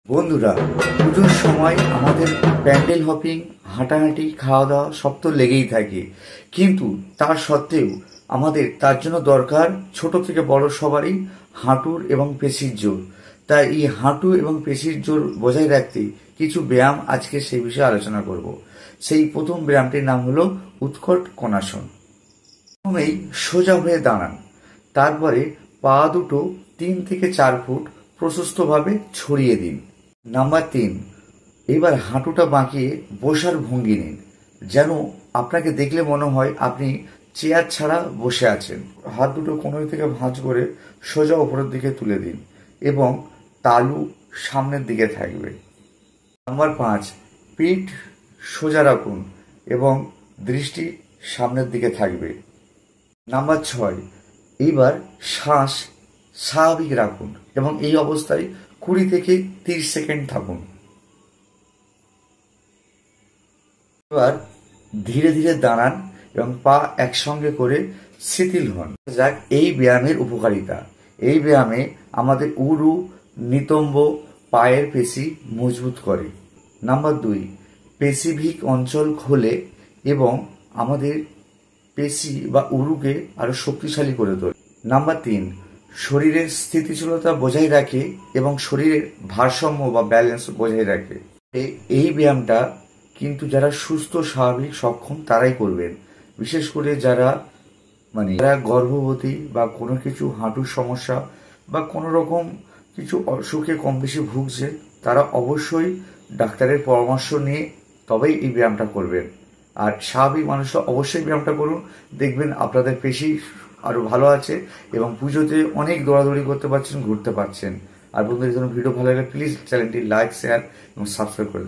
বন্ধুরা, পুজোর সময় আমাদের প্যান্ডেল হপিং, হাঁটাহাঁটি, খাওয়া দাওয়া সব তো লেগেই থাকে। কিন্তু তার সত্ত্বেও আমাদের তার জন্য দরকার ছোট থেকে বড় সবারই হাঁটুর এবং পেশির জোর। তাই এই হাঁটু এবং পেশির জোর বজায় রাখতে কিছু ব্যায়াম আজকে সেই বিষয়ে আলোচনা করব। সেই প্রথম ব্যায়ামটির নাম হলো উৎকট কোণাসন। প্রথমেই সোজা হয়ে দাঁড়ান, তারপরে পা দুটো 3 থেকে 4 ফুট প্রশস্তভাবে ছড়িয়ে দিন। নাম্বার 3, এবার হাঁটুটা বাঁকিয়ে বসার ভঙ্গি নিন, যেন আপনাকে দেখলে মনে হয় আপনি চেয়ার ছাড়া বসে আছেন। হাত দুটো কোণের থেকে ভাঁজ করে সোজা উপরের দিকে তুলে দিন এবং তালু সামনের দিকে থাকবে। নাম্বার 5, পিঠ সোজা রাখুন এবং দৃষ্টি সামনের দিকে থাকবে। নাম্বার 6, এইবার শ্বাস স্বাভাবিক রাখুন এবং এই অবস্থায় 20 থেকে 30 সেকেন্ড থাকুন। এবার ধীরে ধীরে দাঁড়ান এবং পা একসঙ্গে করে শিথিল হন। যাক, এই ব্যায়ামের উপকারিতা। এই ব্যায়ামে আমাদের উরু, নিতম্ব, পায়ের পেশি মজবুত করে। নাম্বার 2, পেশিভিক অঞ্চল খোলে এবং আমাদের পেশি বা উরুকে আরো শক্তিশালী করে তোলে। নাম্বার 3, শরীরের স্থিতিশীলতা বজায় রাখে এবং শরীরের ভারসাম্য বা ব্যালেন্স বজায় রাখে। এই ব্যায়ামটা কিন্তু যারা সুস্থ, স্বাভাবিক, সক্ষম তারাই করবেন। বিশেষ করে যারা গর্ভবতী বা কোনো কিছু হাঁটুর সমস্যা বা কোনো রকম কিছু অসুখে কম বেশি ভুগছে, তারা অবশ্যই ডাক্তারের পরামর্শ নিয়ে তবেই এই ব্যায়ামটা করবেন। আর স্বাভাবিক মানুষরা অবশ্যই ব্যায়ামটা করুন, দেখবেন আপনাদের পেশি আরো ভালো আছে এবং পুজোতে অনেক দৌড়াদৌড়ি করতে পারছেন, ঘুরতে পারছেন। আর বন্ধুদের জন্য ভিডিও ভালো লাগলে প্লিজ চ্যানেলটি লাইক, শেয়ার এবং সাবস্ক্রাইব করে দেবেন।